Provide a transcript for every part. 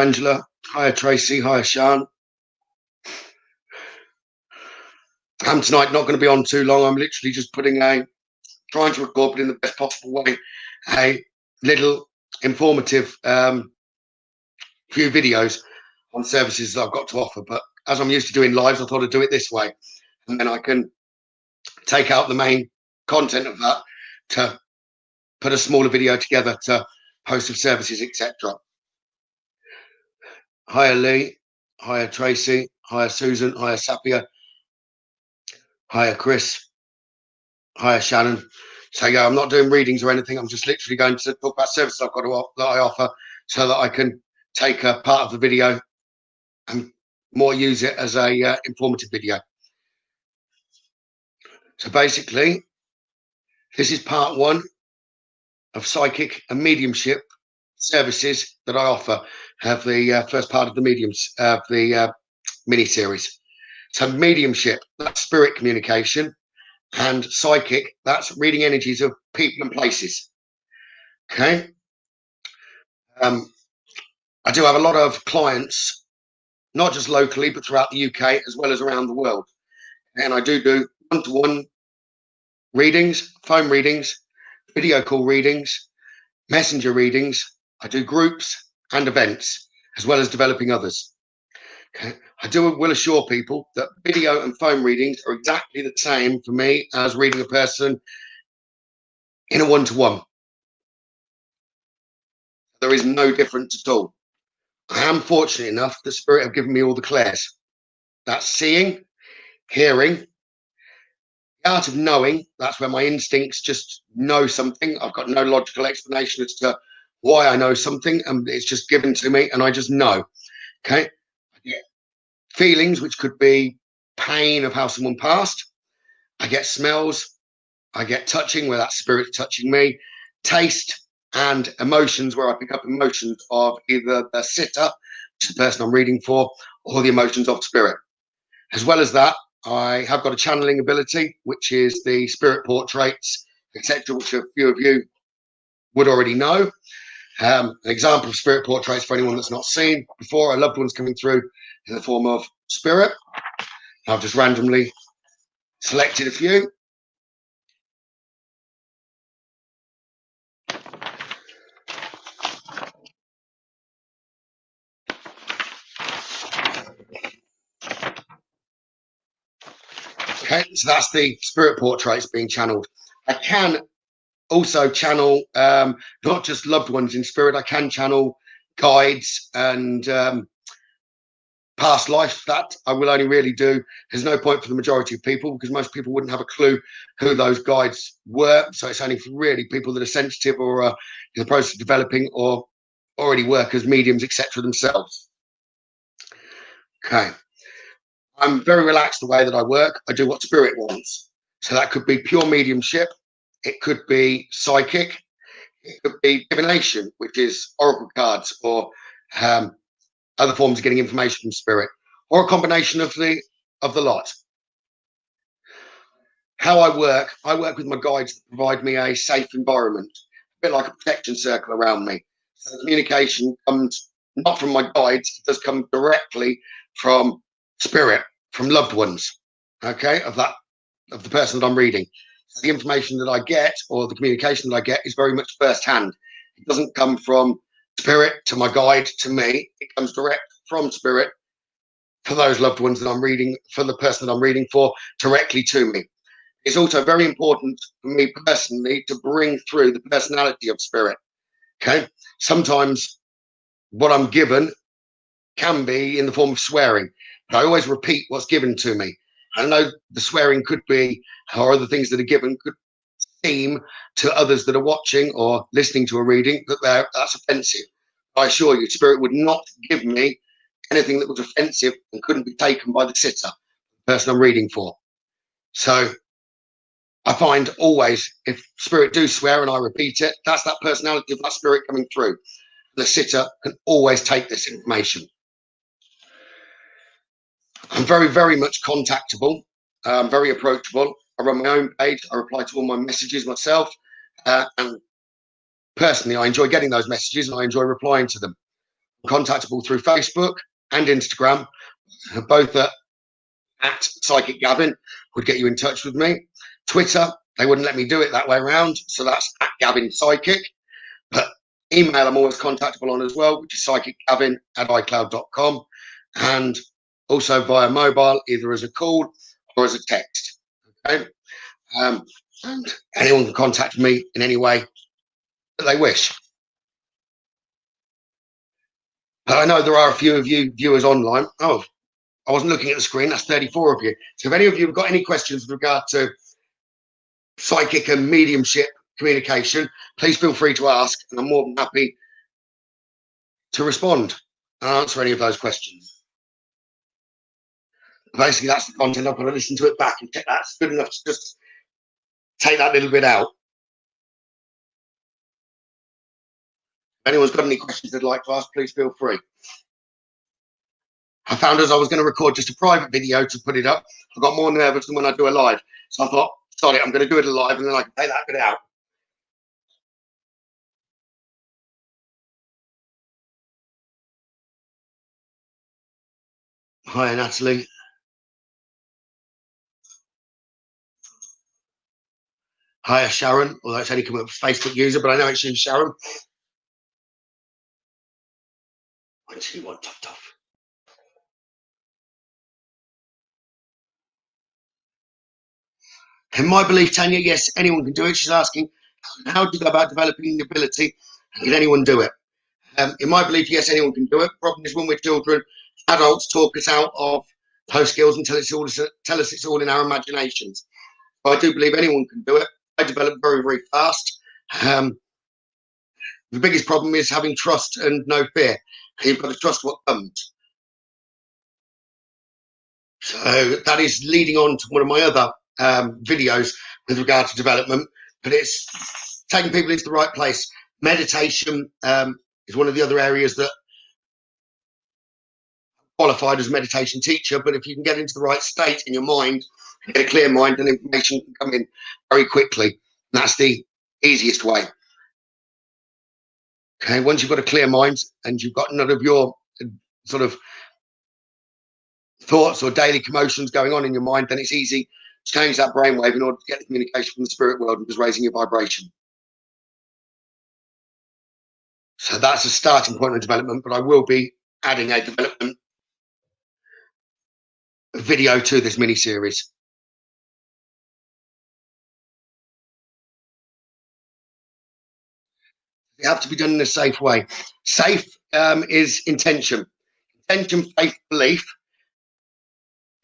Angela. Hiya, Tracy. Hiya, Sean. Tonight not going to be on too long. I'm literally just trying to record, but in the best possible way, a little informative few videos on services that I've got to offer. But as I'm used to doing lives, I thought I'd do it this way, and then I can take out the main content of that to put a smaller video together to post of services, etc. Hiya, Lee. Hiya, Tracy. Hiya, Susan. Hiya, Sapia. Hiya, Chris. Hiya, Shannon. So yeah, I'm not doing readings or anything. I'm just literally going to talk about services I've got that I offer, so that I can take a part of the video and more use it as a informative video. So basically, this is part one of psychic and mediumship services that I offer. Have the first part of the mini series. So mediumship, that's spirit communication, and psychic, that's reading energies of people and places. Okay. I do have a lot of clients, not just locally, but throughout the UK as well as around the world. And I do one-to-one readings, phone readings, video call readings, messenger readings. I do groups and events, as well as developing others. Okay. I will assure people that video and phone readings are exactly the same for me as reading a person in a one-to-one. There is no difference at all. I am fortunate enough that Spirit have given me all the clairs. That's seeing, hearing, the art of knowing. That's where my instincts just know something. I've got no logical explanation as to why I know something, and it's just given to me, and I just know. Okay. I get feelings, which could be pain of how someone passed. I get smells. I get touching, where that spirit's touching me. Taste and emotions, where I pick up emotions of either the sitter, which is the person I'm reading for, or the emotions of spirit. As well as that, I have got a channeling ability, which is the spirit portraits, etc., which a few of you would already know. An example of spirit portraits for anyone that's not seen before, a loved one's coming through in the form of spirit. I've just randomly selected a few. Okay, so that's the spirit portraits being channeled. I can also channel not just loved ones in spirit. I can channel guides and past life. That I will only really do. There's no point for the majority of people, because most people wouldn't have a clue who those guides were. So it's only for really people that are sensitive or in the process of developing or already work as mediums, etc. themselves. Okay. I'm very relaxed the way that I work. I do what spirit wants. So that could be pure mediumship. It could be psychic. It could be divination, which is oracle cards or other forms of getting information from spirit, or a combination of the lot. How I work with my guides to provide me a safe environment, a bit like a protection circle around me. So the communication comes not from my guides, it does come directly from spirit, from loved ones, okay, of the person that I'm reading. So the information that I get, or the communication that I get, is very much first-hand. It doesn't come from spirit to my guide to me. It comes direct from spirit for those loved ones that I'm reading, for the person that I'm reading for, directly to me. It's also very important for me personally to bring through the personality of spirit. Okay, sometimes what I'm given can be in the form of swearing, but I always repeat what's given to me. I know the swearing could be, or other things that are given could seem to others that are watching or listening to a reading that that's offensive. I assure you, spirit would not give me anything that was offensive and couldn't be taken by the sitter, the person I'm reading for. So I find always, if spirit do swear and I repeat it, that's that personality of that spirit coming through. The sitter can always take this information. I'm very, very much contactable. I'm very approachable. I run my own page. I reply to all my messages myself. And personally, I enjoy getting those messages and I enjoy replying to them. contactable through Facebook and Instagram, both at PsychicGavin would get you in touch with me. Twitter, they wouldn't let me do it that way around, so that's at Gavin Psychic. But email I'm always contactable on as well, which is psychicgavin@icloud.com, and also via mobile, either as a call or as a text. Okay, and anyone can contact me in any way that they wish. But I know there are a few of you viewers online. Oh, I wasn't looking at the screen. That's 34 of you. So if any of you have got any questions with regard to psychic and mediumship communication, please feel free to ask, and I'm more than happy to respond and answer any of those questions. Basically, that's the content. I've got to listen to it back and check that's good enough to just take that little bit out. If anyone's got any questions they'd like to ask, please feel free. I found as I was going to record just a private video to put it up, I got more nervous than when I do a live. So I thought, sorry, I'm going to do it live and then I can take that bit out. Hi, Natalie. Hi, Sharon. Although it's only come up with Facebook user, but I know it's you, Sharon. When she want tough. In my belief, Tanya, yes, anyone can do it. She's asking, how do you go about developing the ability? Can anyone do it? In my belief, yes, anyone can do it. The problem is when we're children, adults talk us out of those skills and tell us it's all in our imaginations. So I do believe anyone can do it. I develop very, very fast. The biggest problem is having trust and no fear. You've got to trust what comes. So that is leading on to one of my other videos with regard to development, but it's taking people into the right place. Meditation is one of the other areas that qualified as a meditation teacher, but if you can get into the right state in your mind, get a clear mind, and information can come in very quickly. That's the easiest way. Okay, once you've got a clear mind and you've got none of your sort of thoughts or daily commotions going on in your mind, then it's easy to change that brainwave in order to get the communication from the spirit world and just raising your vibration. So that's a starting point of development, but I will be adding a development video to this mini series. It have to be done in a safe way. Safe is intention. Intention, faith, belief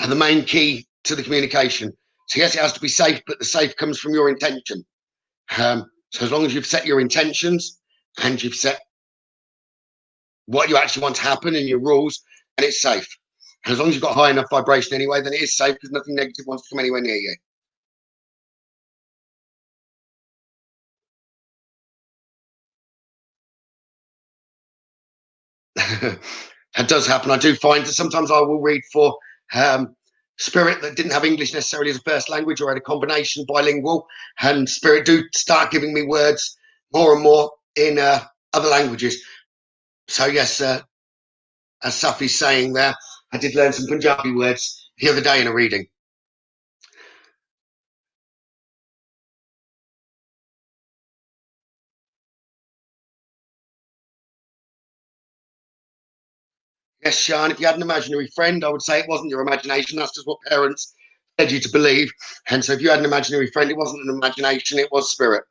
are the main key to the communication. So yes, it has to be safe, but the safe comes from your intention. So as long as you've set your intentions and you've set what you actually want to happen and your rules, and it's safe. And as long as you've got high enough vibration anyway, then it is safe because nothing negative wants to come anywhere near you. That does happen. I do find that sometimes I will read for spirit that didn't have English necessarily as a first language or had a combination bilingual, and spirit do start giving me words more and more in other languages. So yes, as Safi's saying there, I did learn some Punjabi words the other day in a reading. Yes, Sean, if you had an imaginary friend, I would say it wasn't your imagination. That's just what parents led you to believe. And so if you had an imaginary friend, it wasn't an imagination, it was spirit.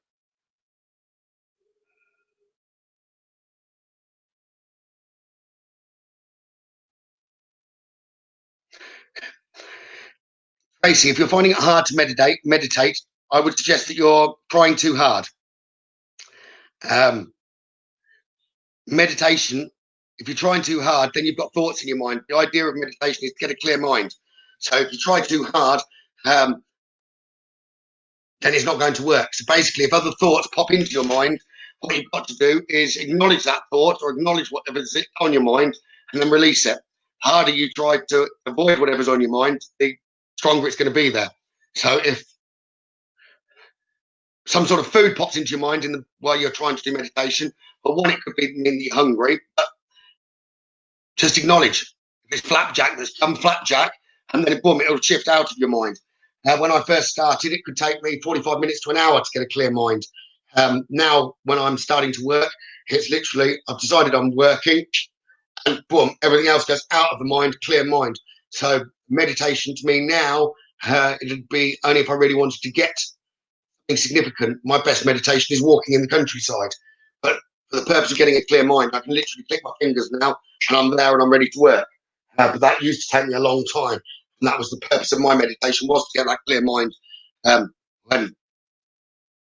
Tracy, if you're finding it hard to meditate, I would suggest that you're trying too hard. Meditation, if you're trying too hard, then you've got thoughts in your mind. The idea of meditation is to get a clear mind. So if you try too hard, then it's not going to work. So basically, if other thoughts pop into your mind, what you've got to do is acknowledge that thought or acknowledge whatever's on your mind and then release it. The harder you try to avoid whatever's on your mind, the stronger it's going to be there. So if some sort of food pops into your mind while you're trying to do meditation, but one, it could be mean you're hungry, but just acknowledge. If it's flapjack, that's done flapjack, and then boom, it'll shift out of your mind. When I first started, it could take me 45 minutes to an hour to get a clear mind. Now, when I'm starting to work, it's literally, I've decided I'm working, and boom, everything else goes out of the mind, clear mind. So meditation to me now, it'd be only if I really wanted to get something significant. My best meditation is walking in the countryside. But for the purpose of getting a clear mind, I can literally click my fingers now, and I'm there and I'm ready to work. But that used to take me a long time. And that was the purpose of my meditation, was to get that clear mind um, when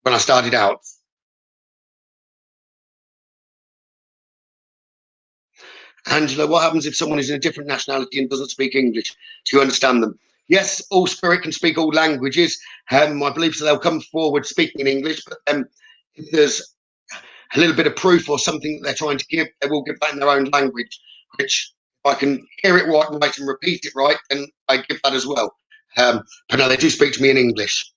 I started out. Angela, what happens if someone is in a different nationality and doesn't speak English? Do you understand them? Yes, all spirit can speak all languages. My belief is they'll come forward speaking in English, but if there's a little bit of proof or something that they're trying to give, they will give that in their own language, which if I can hear it right and repeat it right, then I give that as well. But no, they do speak to me in English.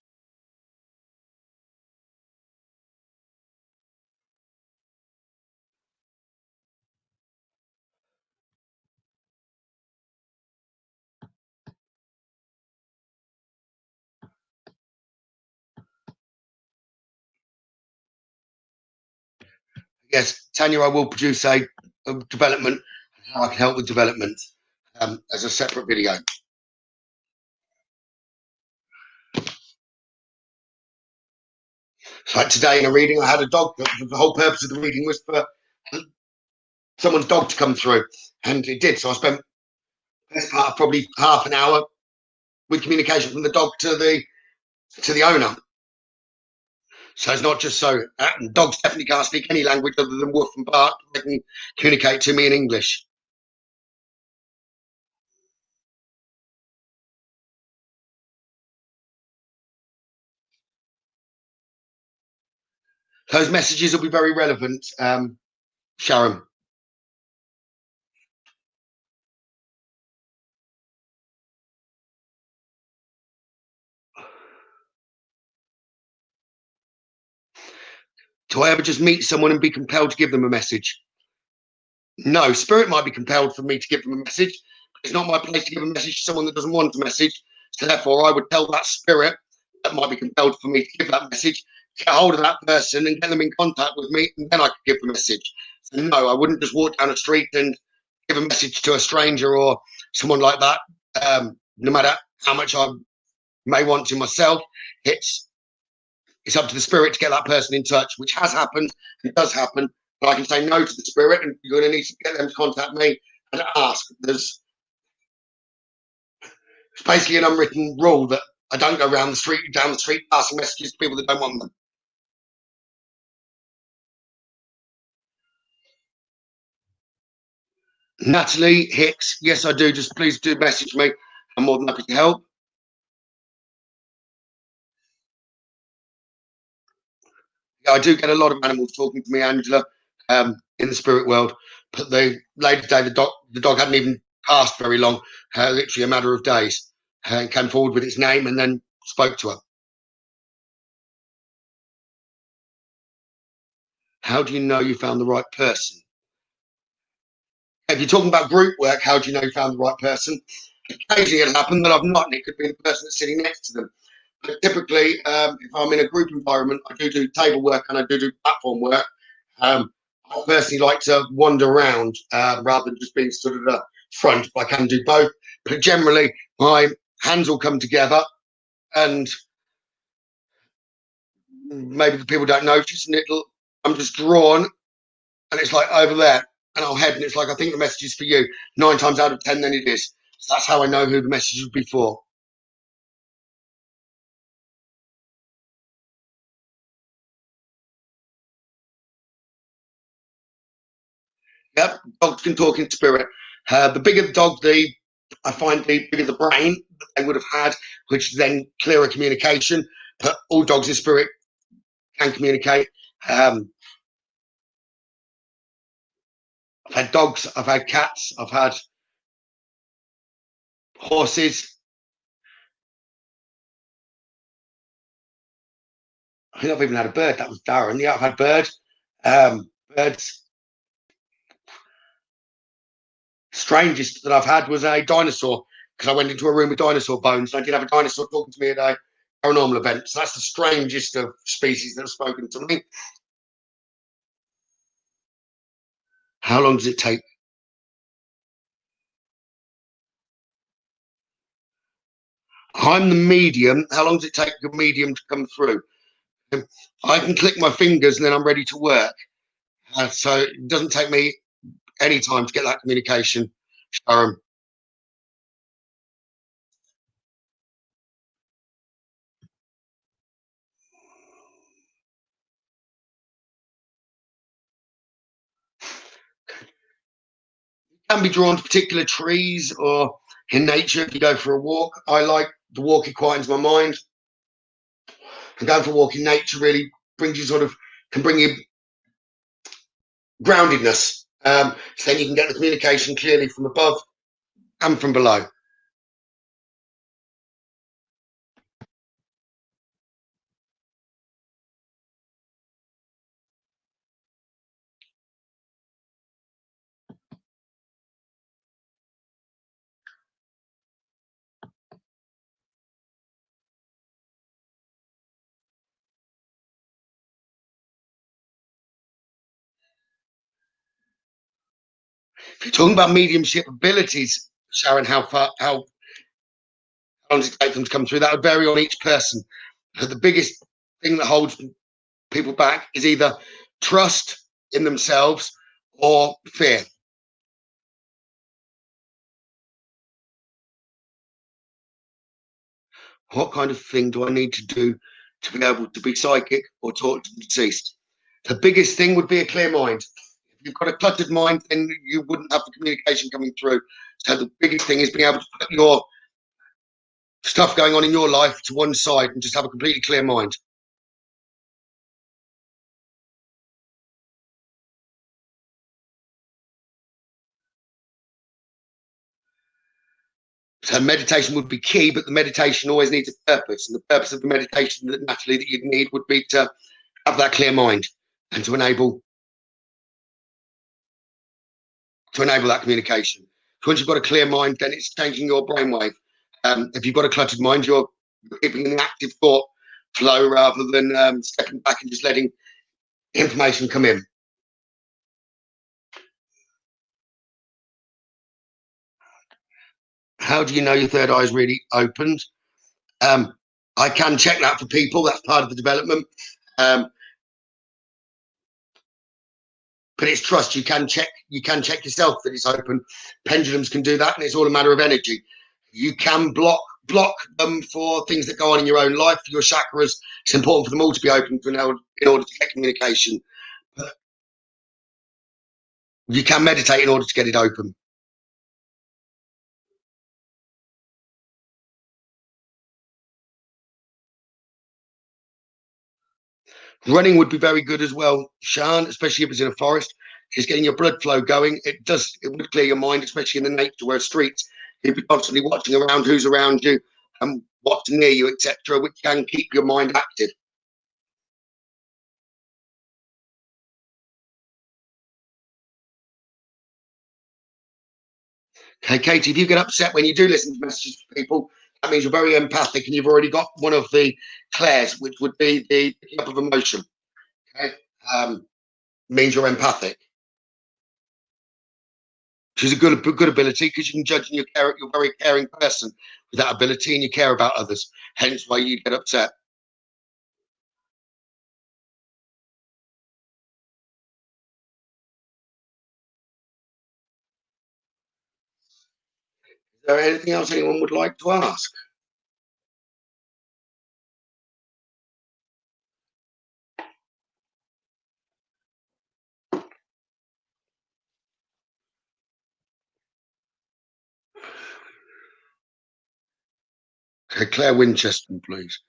Yes, Tanya, I will produce a development, how I can help with development as a separate video. So like today in a reading, I had a dog. The whole purpose of the reading was for someone's dog to come through, and it did. So I spent probably half an hour with communication from the dog to the owner. So it's not just so dogs definitely can't speak any language other than woof and bark. They can communicate to me in English. Those messages will be very relevant, Sharon. Do I ever just meet someone and be compelled to give them a message? No, spirit might be compelled for me to give them a message. But it's not my place to give a message to someone that doesn't want a message. So therefore, I would tell that spirit that might be compelled for me to give that message, get hold of that person and get them in contact with me, and then I could give the message. So no, I wouldn't just walk down a street and give a message to a stranger or someone like that. No matter how much I may want to myself, it's up to the spirit to get that person in touch, which has happened. It does happen. But I can say no to the spirit, and you're going to need to get them to contact me and ask. It's basically an unwritten rule that I don't go down the street, passing messages to people that don't want them. Natalie Hicks, yes, I do. Just please do message me. I'm more than happy to help. Yeah, I do get a lot of animals talking to me, Angela, in the spirit world. But the lady today, the dog hadn't even passed very long, literally a matter of days. It came forward with its name and then spoke to her. How do you know you found the right person? If you're talking about group work, how do you know you found the right person? Occasionally it'll happen that I've not, and it could be the person that's sitting next to them. But typically, if I'm in a group environment, I do table work and I do platform work. I personally like to wander around rather than just being stood at the front. I can do both, but generally my hands will come together, and maybe the people don't notice, and I'm just drawn, and it's like over there, and I'll head, and it's like I think the message is for you. 9 times out of 10, then it is. So that's how I know who the message would be for. Yep, dogs can talk in spirit. The bigger the dog, I find the bigger the brain that they would have had, which then clearer communication. But all dogs in spirit can communicate. I've had dogs, I've had cats, I've had horses. I think I've even had a bird. That was Darren. Yeah, I've had birds. Strangest that I've had was a dinosaur, because I went into a room with dinosaur bones and I did have a dinosaur talking to me at a paranormal event. So that's the strangest of species that have spoken to me. How long does it take? I'm the medium. How long does it take a medium to come through? I can click my fingers and then I'm ready to work. So it doesn't take me any time to get that communication. Sharon. Can be drawn to particular trees or in nature if you go for a walk. I like the walk, it quietens my mind. And going for a walk in nature really brings you can bring you groundedness. So then you can get the communication clearly from above and from below. If you're talking about mediumship abilities, Sharon, how long does it take them to come through? That would vary on each person. But the biggest thing that holds people back is either trust in themselves or fear. What kind of thing do I need to do to be able to be psychic or talk to the deceased? The biggest thing would be a clear mind. If you've got a cluttered mind, then you wouldn't have the communication coming through. So the biggest thing is being able to put your stuff going on in your life to one side and just have a completely clear mind. So meditation would be key, but the meditation always needs a purpose. And the purpose of the meditation that naturally that you'd need would be to have that clear mind and to enable that communication. So once you've got a clear mind, then it's changing your brainwave. If you've got a cluttered mind, you're keeping an active thought flow rather than stepping back and just letting information come in. How do you know your third eye is really opened? Um, I can check that for people. That's part of the development. Um, but it's trust. You can check. You can check yourself that it's open. Pendulums can do that, and it's all a matter of energy. You can block them for things that go on in your own life. Your chakras. It's important for them all to be open in order to get communication. But you can meditate in order to get it open. Running would be very good as well, Sean, especially if it's in a forest. It's getting your blood flow going. It would clear your mind, especially in the nature where streets. You'd be constantly watching around who's around you and what's near you, etc., which can keep your mind active. Okay, Katie, if you get upset when you do listen to messages from people, that means you're very empathic and you've already got one of the clairs, which would be the picking up of emotion. Okay, means you're empathic, which is a good ability because you can judge and you're a very caring person with that ability and you care about others. Hence why you get upset. Is there anything else anyone would like to ask? Okay, Claire Winchester, please.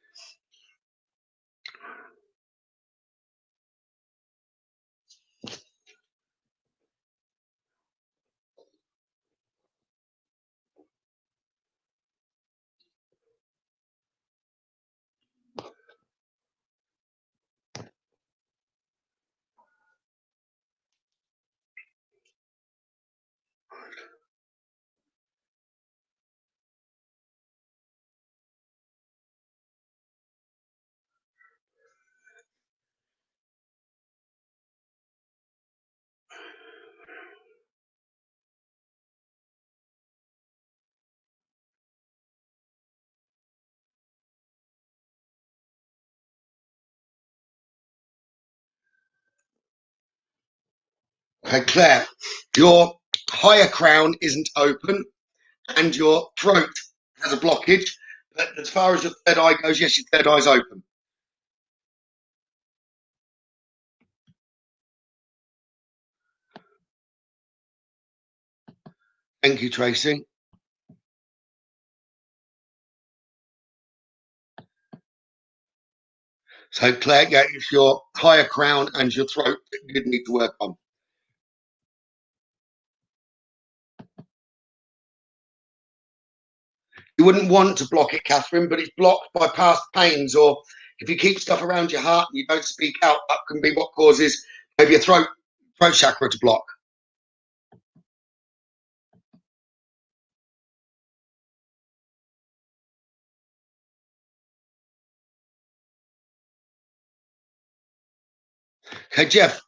Okay, Claire, your higher crown isn't open and your throat has a blockage. But as far as your third eye goes, yes, your third eye's open. Thank you, Tracy. So, Claire, yeah, it's your higher crown and your throat that you need to work on. You wouldn't want to block it, Catherine, but it's blocked by past pains, or if you keep stuff around your heart and you don't speak out, that can be what causes maybe a throat chakra to block. Okay, Jeff,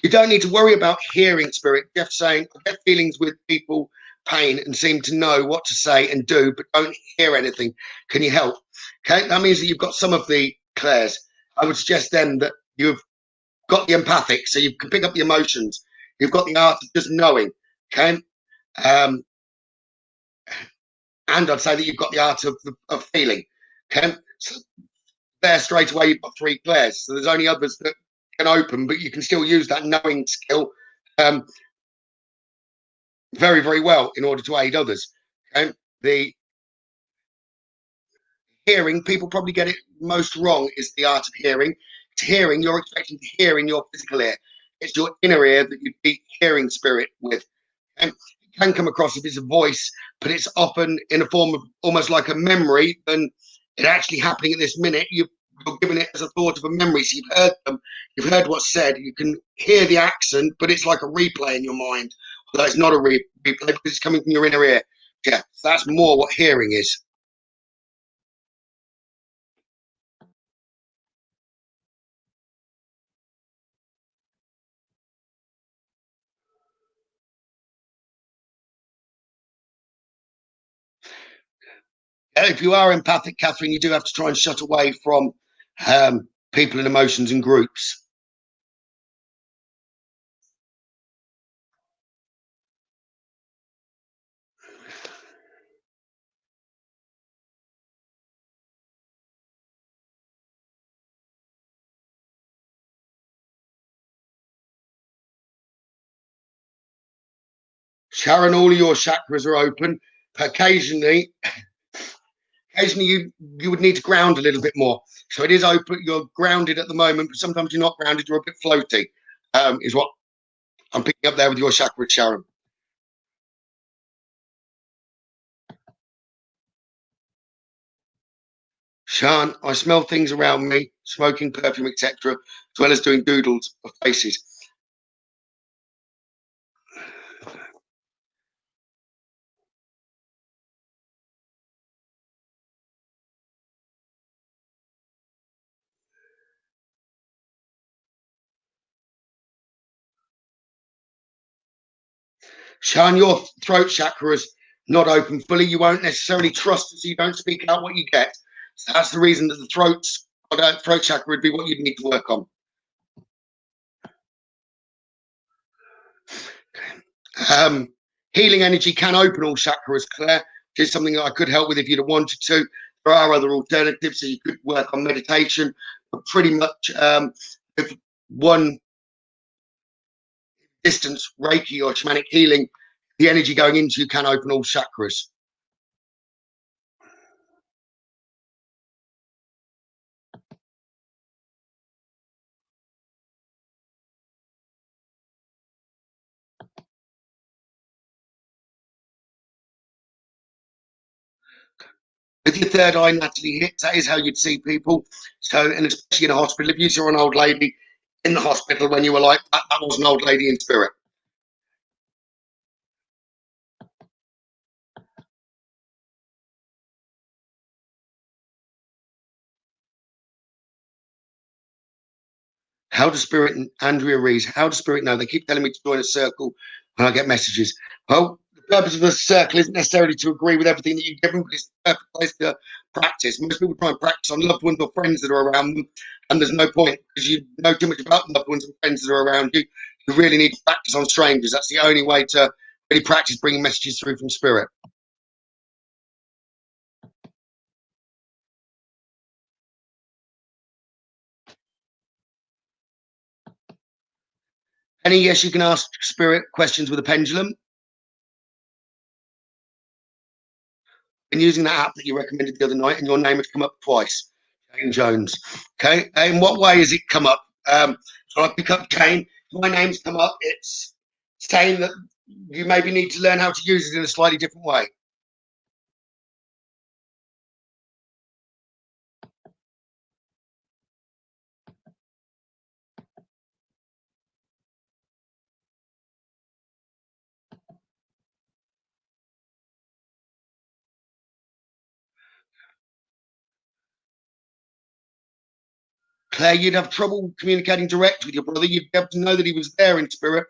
you don't need to worry about hearing spirit. Jeff's saying, I get feelings with people pain and seem to know what to say and do, but don't hear anything. Can you help? Okay, that means that you've got some of the Claires. I would suggest then that you've got the empathic, so you can pick up the emotions. You've got the art of just knowing. Okay, and I'd say that you've got the art of feeling. Okay, so there straight away you've got 3 Claires. So there's only others that can open, but you can still use that knowing skill very, very well in order to aid others. Okay, the hearing, people probably get it most wrong, is the art of hearing. It's hearing, you're expecting to hear in your physical ear. It's your inner ear that you beat hearing spirit with. And it can come across as a voice, but it's often in a form of almost like a memory than it actually happening at this minute. You're giving it as a thought of a memory. So you've heard them, you've heard what's said, you can hear the accent, but it's like a replay in your mind. Although it's not a replay because it's coming from your inner ear. Yeah, so that's more what hearing is. If you are empathic, Catherine, you do have to try and shut away from people and emotions and groups. Sharon, all of your chakras are open. Occasionally you would need to ground a little bit more. So it is open. You're grounded at the moment, but sometimes you're not grounded. You're a bit floaty, is what I'm picking up there with your chakra, Sharon. Sean, I smell things around me, smoking, perfume, etc., as well as doing doodles of faces. Sean, your throat chakra is not open fully. You won't necessarily trust it, so you don't speak out what you get. So that's the reason that the throat chakra would be what you'd need to work on. Healing energy can open all chakras, Claire. Which is something that I could help with if you'd have wanted to. There are other alternatives, so you could work on meditation, but pretty much if one distance, Reiki or shamanic healing, the energy going into you can open all chakras. With your third eye naturally hit, that is how you'd see people. So, and especially in a hospital, if you saw an old lady in the hospital when you were like, that was an old lady in spirit. How does spirit, Andrea Rees, how does spirit know? They keep telling me to join a circle when I get messages. Well, the purpose of the circle isn't necessarily to agree with everything that you give them, but it's the perfect place to practice. Most people try and practice on loved ones or friends that are around them, and there's no point because you know too much about loved ones and friends that are around you. You really need to practice on strangers. That's the only way to really practice bringing messages through from spirit. Any yes, you can ask spirit questions with a pendulum. Been using that app that you recommended the other night, and your name has come up twice, Jane Jones. Okay, in what way has it come up? So I pick up Jane. My name's come up. It's saying that you maybe need to learn how to use it in a slightly different way. Claire, you'd have trouble communicating direct with your brother. You'd be able to know that he was there in spirit.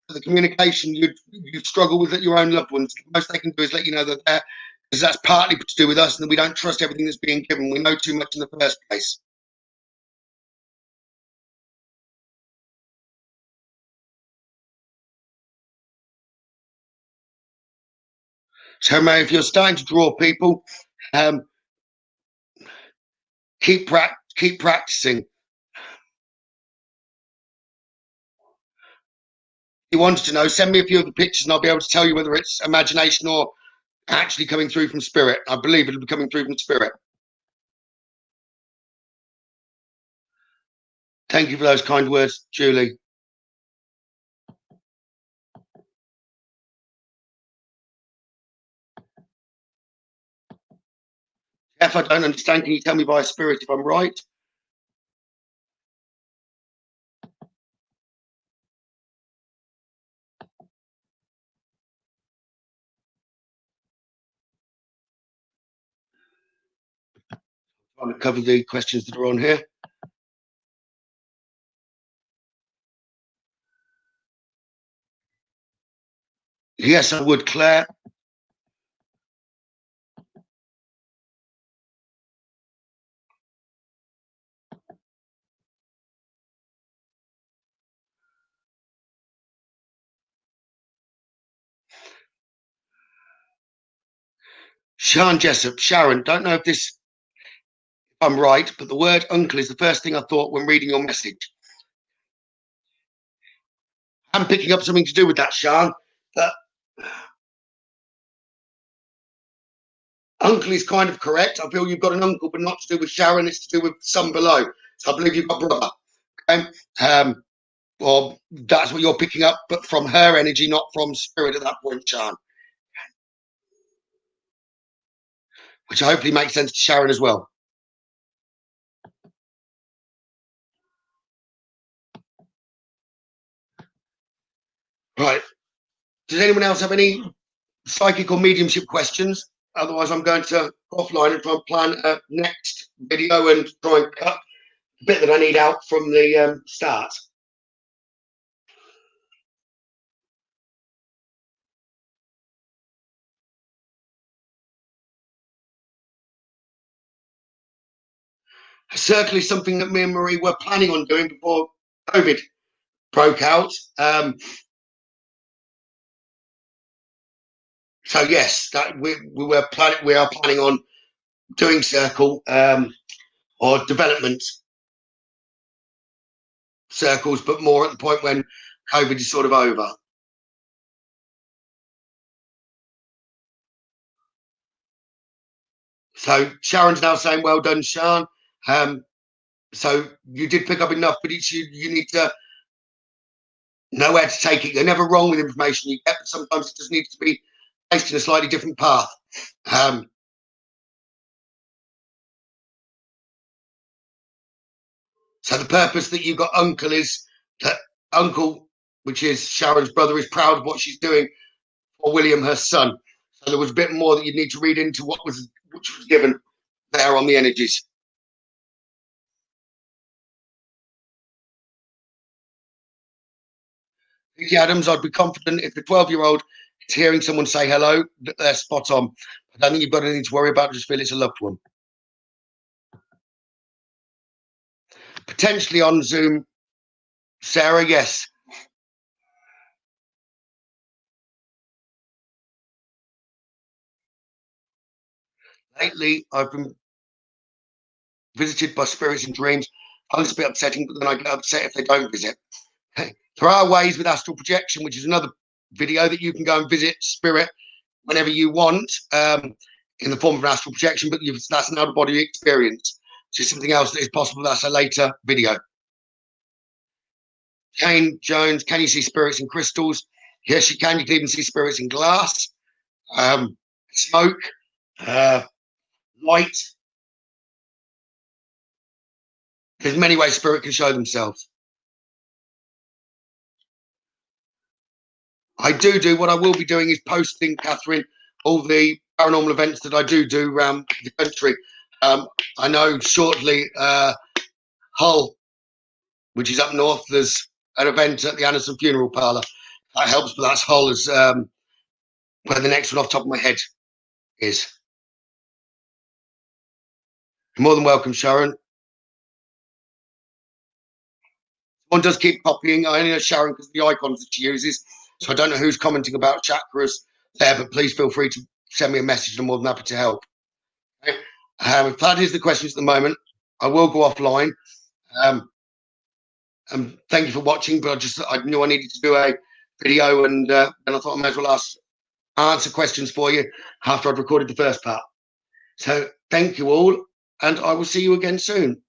But the communication you'd struggle with at your own loved ones. The most they can do is let you know that they're, because that's partly to do with us, and that we don't trust everything that's being given. We know too much in the first place. So, Mary, if you're starting to draw people, um, keep practicing. You wanted to know, send me a few of the pictures and I'll be able to tell you whether it's imagination or actually coming through from spirit. I believe it'll be coming through from spirit. Thank you for those kind words, Julie. If I don't understand, can you tell me by spirit if I'm right? I'm going to cover the questions that are on here. Yes, I would, Claire. Sean Jessup, Sharon, don't know if I'm right, but the word uncle is the first thing I thought when reading your message. I'm picking up something to do with that, Sean. But uncle is kind of correct. I feel you've got an uncle, but not to do with Sharon. It's to do with some below. So I believe you've got brother. Okay? Or that's what you're picking up, but from her energy, not from spirit at that point, Sean. Which hopefully makes sense to Sharon as well. Right. Does anyone else have any psychic or mediumship questions? Otherwise, I'm going to offline and try and plan a next video and try and cut the bit that I need out from the start. A circle is something that me and Marie were planning on doing before COVID broke out. So yes, that we are planning on doing circle or development circles, but more at the point when COVID is sort of over. So Sharon's now saying, "Well done, Sean." So you did pick up enough, but you need to know where to take it. You're never wrong with information you get, but sometimes it just needs to be placed in a slightly different path. So the purpose that you got uncle is that uncle, which is Sharon's brother, is proud of what she's doing for William, her son. So there was a bit more that you need to read into which was given there on the energies. Vicky Adams, I'd be confident if the 12-year-old is hearing someone say hello, that they're spot on. I don't think you've got anything to worry about. I just feel it's a loved one. Potentially on Zoom, Sarah, yes. Lately, I've been visited by spirits in dreams. I was a bit upsetting, but then I get upset if they don't visit. There are ways with astral projection, which is another video that you can go and visit spirit whenever you want, in the form of an astral projection, but that's an out-of-body experience. So something else that is possible. That's a later video. Jane Jones, can you see spirits in crystals? Yes, you can. You can even see spirits in glass, smoke, light. There's many ways spirit can show themselves. I do. What I will be doing is posting, Catherine, all the paranormal events that I do around the country. I know shortly, Hull, which is up north, there's an event at the Anderson Funeral Parlour. That helps, but that's Hull is where the next one off the top of my head is. You're more than welcome, Sharon. One does keep copying. I only know Sharon because of the icons that she uses. So I don't know who's commenting about chakras there, but please feel free to send me a message. I'm more than happy to help. Okay. If that is the questions at the moment, I will go offline. And thank you for watching. But I knew I needed to do a video, and I thought I may as well answer questions for you after I'd recorded the first part. So thank you all, and I will see you again soon.